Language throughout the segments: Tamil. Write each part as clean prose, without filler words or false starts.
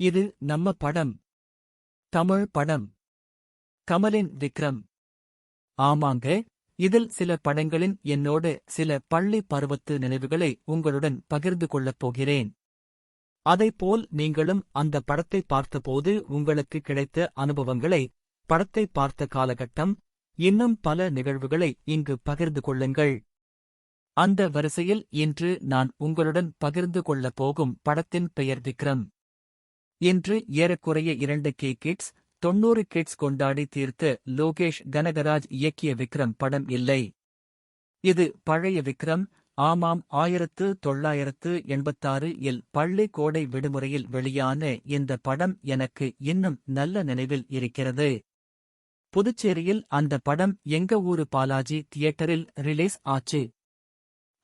இது நம்ம படம். தமிழ் படம். கமலின் விக்ரம். ஆமாங்க, இதில் சில படங்களின் என்னோட சில பள்ளி பருவத்து நினைவுகளை உங்களுடன் பகிர்ந்து கொள்ளப் போகிறேன். அதைப்போல் நீங்களும் அந்த படத்தை பார்த்தபோது உங்களுக்கு கிடைத்த அனுபவங்களை, படத்தை பார்த்த காலகட்டம், இன்னும் பல நிகழ்வுகளை இங்கு பகிர்ந்து கொள்ளுங்கள். அந்த வரிசையில் இன்று நான் உங்களுடன் பகிர்ந்து கொள்ளப் போகும் படத்தின் பெயர் விக்ரம். இன்று ஏறக்குறைய 2K கிட்ஸ், 90 கிட்ஸ் கொண்டாடி தீர்த்த லோகேஷ் கனகராஜ் இயக்கிய விக்ரம் படம் இல்லை. இது பழைய விக்ரம். ஆமாம், 1986 இல் பள்ளி கோடை விடுமுறையில் வெளியான இந்த படம் எனக்கு இன்னும் நல்ல நினைவில் இருக்கிறது. புதுச்சேரியில் அந்த படம் எங்க ஊரு பாலாஜி தியேட்டரில் ரிலீஸ் ஆச்சு.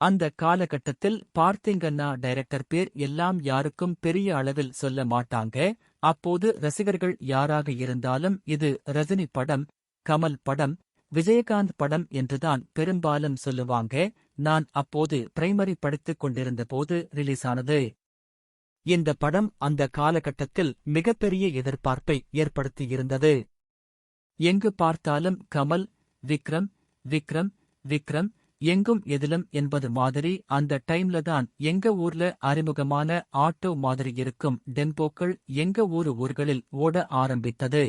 அந்த காலகட்டத்தில் பார்த்தீங்கன்னா டைரக்டர் பேர் எல்லாம் யாருக்கும் பெரிய அளவில் சொல்ல மாட்டாங்க. அப்போது ரசிகர்கள் யாராக இருந்தாலும் இது ரஜினி படம், கமல் படம், விஜயகாந்த் படம் என்றுதான் பெரும்பாலும் சொல்லுவாங்க. நான் அப்போது பிரைமரி படித்துக் கொண்டிருந்த போது ரிலீஸானது. இந்த படம் அந்த காலகட்டத்தில் மிகப்பெரிய எதிர்பார்ப்பை ஏற்படுத்தியிருந்தது. எங்கு பார்த்தாலும் கமல், விக்ரம், விக்ரம், விக்ரம், எங்கும் எதிலும் என்பது மாதிரி அந்த டைம்ல தான் எங்க ஊர்ல அறிமுகமான ஆட்டோ மாதிரி இருக்கும் டெம்போக்கள் எங்க ஊர்களில் ஓட ஆரம்பித்தது.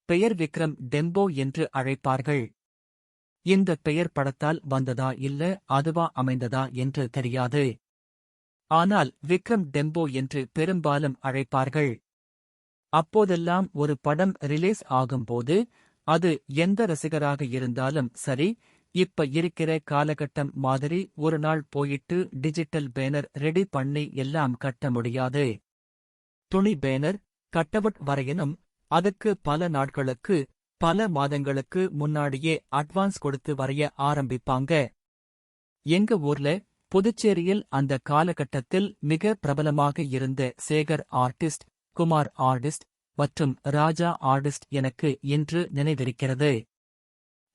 பெயர் விக்ரம் டெம்போ என்று அழைப்பார்கள். இந்த பெயர் படத்தால் வந்ததா இல்ல அதுவா அமைந்ததா என்று தெரியாது. ஆனால் விக்ரம் டெம்போ என்று பெரும்பாலும் அழைப்பார்கள். அப்போதெல்லாம் ஒரு படம் ரிலீஸ் ஆகும்போது அது எந்த ரசிகராக இருந்தாலும் சரி, இப்ப இருக்கிற காலகட்டம் மாதிரி ஒரு நாள் போயிட்டு டிஜிட்டல் பேனர் ரெடி பண்ணி எல்லாம் கட்ட முடியாது. துணி பேனர் கட்டவுட் வரையணும். அதுக்கு பல நாட்களுக்கு, பல மாதங்களுக்கு முன்னாடியே அட்வான்ஸ் கொடுத்து வரைய ஆரம்பிப்பாங்க. எங்க ஊர்ல புதுச்சேரியில் அந்த காலகட்டத்தில் மிக பிரபலமாக இருந்த சேகர் ஆர்டிஸ்ட், குமார் ஆர்டிஸ்ட் மற்றும் ராஜா ஆர்டிஸ்ட் எனக்கு இன்று நினைவிருக்கிறது.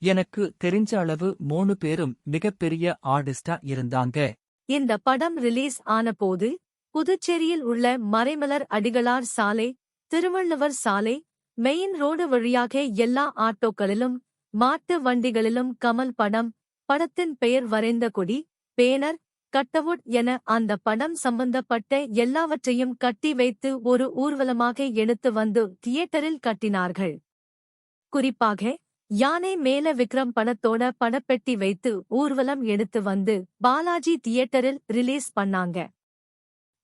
எனக்கு தெரிஞ்ச அளவு 3 பேரும் மிகப்பெரிய ஆர்டிஸ்டா இருந்தாங்க. இந்த படம் ரிலீஸ் ஆனபோது புதுச்சேரியில் உள்ள மறைமலர் அடிகளார் சாலை, திருவள்ளுவர் சாலை, மெயின் ரோடு வழியாக எல்லா ஆட்டோக்களிலும் மாட்டு வண்டிகளிலும் கமல் படம், படத்தின் பெயர் வரைந்த கொடி, பேனர், கட்டவுட் என அந்த படம் சம்பந்தப்பட்ட எல்லாவற்றையும் கட்டி வைத்து ஒரு ஊர்வலமாக எடுத்து வந்து தியேட்டரில் கட்டினார்கள். குறிப்பாக யானை மேல விக்ரம் படத்தோட படப்பெட்டி வைத்து ஊர்வலம் எடுத்து வந்து பாலாஜி தியேட்டரில் ரிலீஸ் பண்ணாங்க.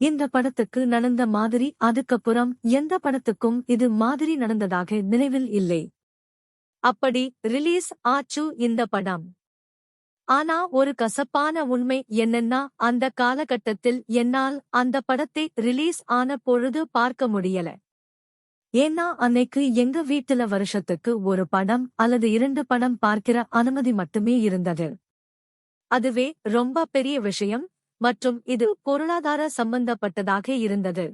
இந்த படத்துக்கு நடந்த மாதிரி அதுக்கப்புறம் எந்த படத்துக்கும் இது மாதிரி நடந்ததாக நினைவில் இல்லை. அப்படி ரிலீஸ் ஆச்சு இந்த படம். ஆனா ஒரு கசப்பான உண்மை என்னன்னா, அந்த காலகட்டத்தில் என்னால் அந்த படத்தை ரிலீஸ் ஆன பொழுது பார்க்க முடியல. ஏன்னா அன்னைக்கு எங்க வீட்டுல வருஷத்துக்கு ஒரு படம் அல்லது 2 படம் பார்க்கிற அனுமதி மட்டுமே இருந்தது. அதுவே ரொம்ப பெரிய விஷயம் மற்றும் இது பொருளாதார சம்பந்தப்பட்டதாக இருந்தது.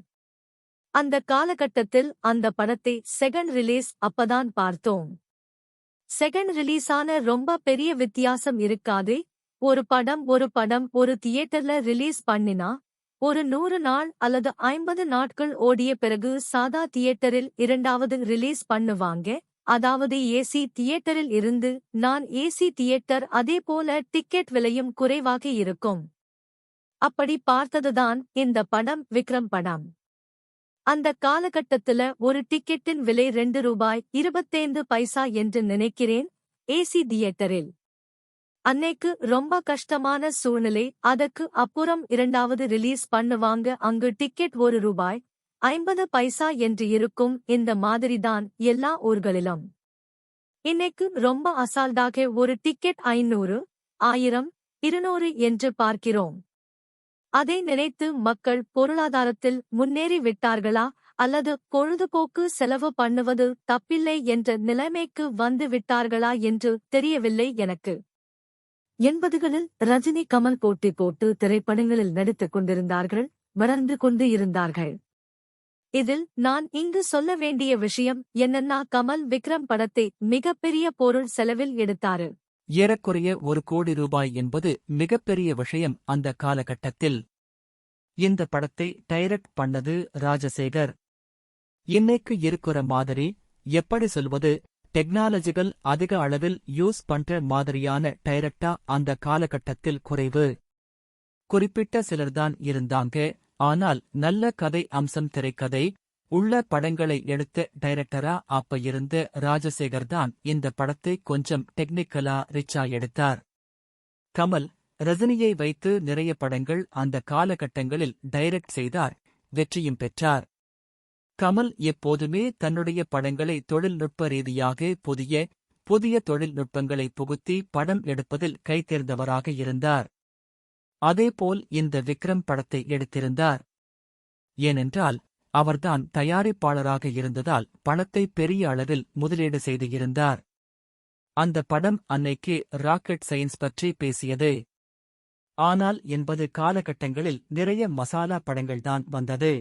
அந்த காலகட்டத்தில் அந்த படத்தை செகண்ட் ரிலீஸ் அப்பதான் பார்த்தோம். செகண்ட் ரிலீஸான ரொம்ப பெரிய வித்தியாசம் இருக்காது. ஒரு படம் ஒரு தியேட்டர்ல ரிலீஸ் பண்ணினா ஒரு 100 நாள் அல்லது 50 நாட்கள் ஓடிய பிறகு சாதா தியேட்டரில் 2வது ரிலீஸ் பண்ணுவாங்க. அதாவது ஏசி தியேட்டரில் இருந்து நான் ஏசி தியேட்டர், அதேபோல டிக்கெட் விலையும் குறைவாக இருக்கும். அப்படி பார்த்ததுதான் இந்த படம் விக்ரம் படம். அந்த காலகட்டத்துல ஒரு டிக்கெட்டின் விலை ₹2.25 என்று நினைக்கிறேன் ஏசி தியேட்டரில். அன்னைக்கு ரொம்ப கஷ்டமான சூழ்நிலை. அதற்கு அப்புறம் 2வது ரிலீஸ் பண்ணுவாங்க. அங்கு டிக்கெட் ₹1.50 என்று இருக்கும். இந்த மாதிரிதான் எல்லா ஊர்களிலும். இன்னைக்கு ரொம்ப அசால்ட்டாக ஒரு டிக்கெட் 500, 1000, 200 என்று பார்க்கிறோம். அதை நினைத்து மக்கள் பொருளாதாரத்தில் முன்னேறி விட்டார்களா அல்லது பொழுதுபோக்கு செலவு பண்ணுவது தப்பில்லை என்ற நிலைமைக்கு வந்து விட்டார்களா என்று தெரியவில்லை எனக்கு. 80களில் ரஜினி கமல் போட்டி போட்டு திரைப்படங்களில் நடித்துக் கொண்டிருந்தார்கள், வளர்ந்து கொண்டு இருந்தார்கள். இதில் நான் இங்கு சொல்ல வேண்டிய விஷயம் என்னன்னா, கமல் விக்ரம் படத்தை மிகப்பெரிய பொருள் செலவில் எடுத்தாரு. ஏறக்குறைய ₹1 கோடி என்பது மிகப்பெரிய விஷயம் அந்த காலகட்டத்தில். இந்த படத்தை டைரக்ட் பண்ணது ராஜசேகர். இன்னைக்கு இருக்கிற மாதிரி, எப்படி சொல்வது, டெக்னாலஜிகள் அதிக அளவில் யூஸ் பண்ற மாதிரியான டைரக்டா அந்த காலகட்டத்தில் குறைவு. குறிப்பிட்ட சிலர்தான் இருந்தாங்க. ஆனால் நல்ல கதை அம்சம் திரைக்கதை உள்ள படங்களை எடுத்த டைரக்டரா அப்ப இருந்த ராஜசேகர் தான் இந்த படத்தை கொஞ்சம் டெக்னிக்கலா ரிச்சா எடுத்தார். கமல், ரஜினியை வைத்து நிறைய படங்கள் அந்த காலகட்டங்களில் டைரக்ட் செய்தார், வெற்றியும் பெற்றார். கமல் எப்போதுமே தன்னுடைய படங்களை தொழில்நுட்ப ரீதியாக புதிய தொழில்நுட்பங்களை புகுத்தி படம் எடுப்பதில் கைதேர்ந்தவராக இருந்தார். அதேபோல் இந்த விக்ரம் படத்தை எடுத்திருந்தார். ஏனென்றால் அவர்தான் தயாரிப்பாளராக இருந்ததால் பணத்தை பெரிய அளவில் முதலீடு செய்து இருந்தார். அந்த படம் அன்னைக்கு ராக்கெட் சயின்ஸ் பற்றி பேசியது. ஆனால் 80 காலகட்டங்களில் நிறைய மசாலா படங்கள்தான் வந்தது.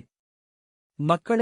மக்களை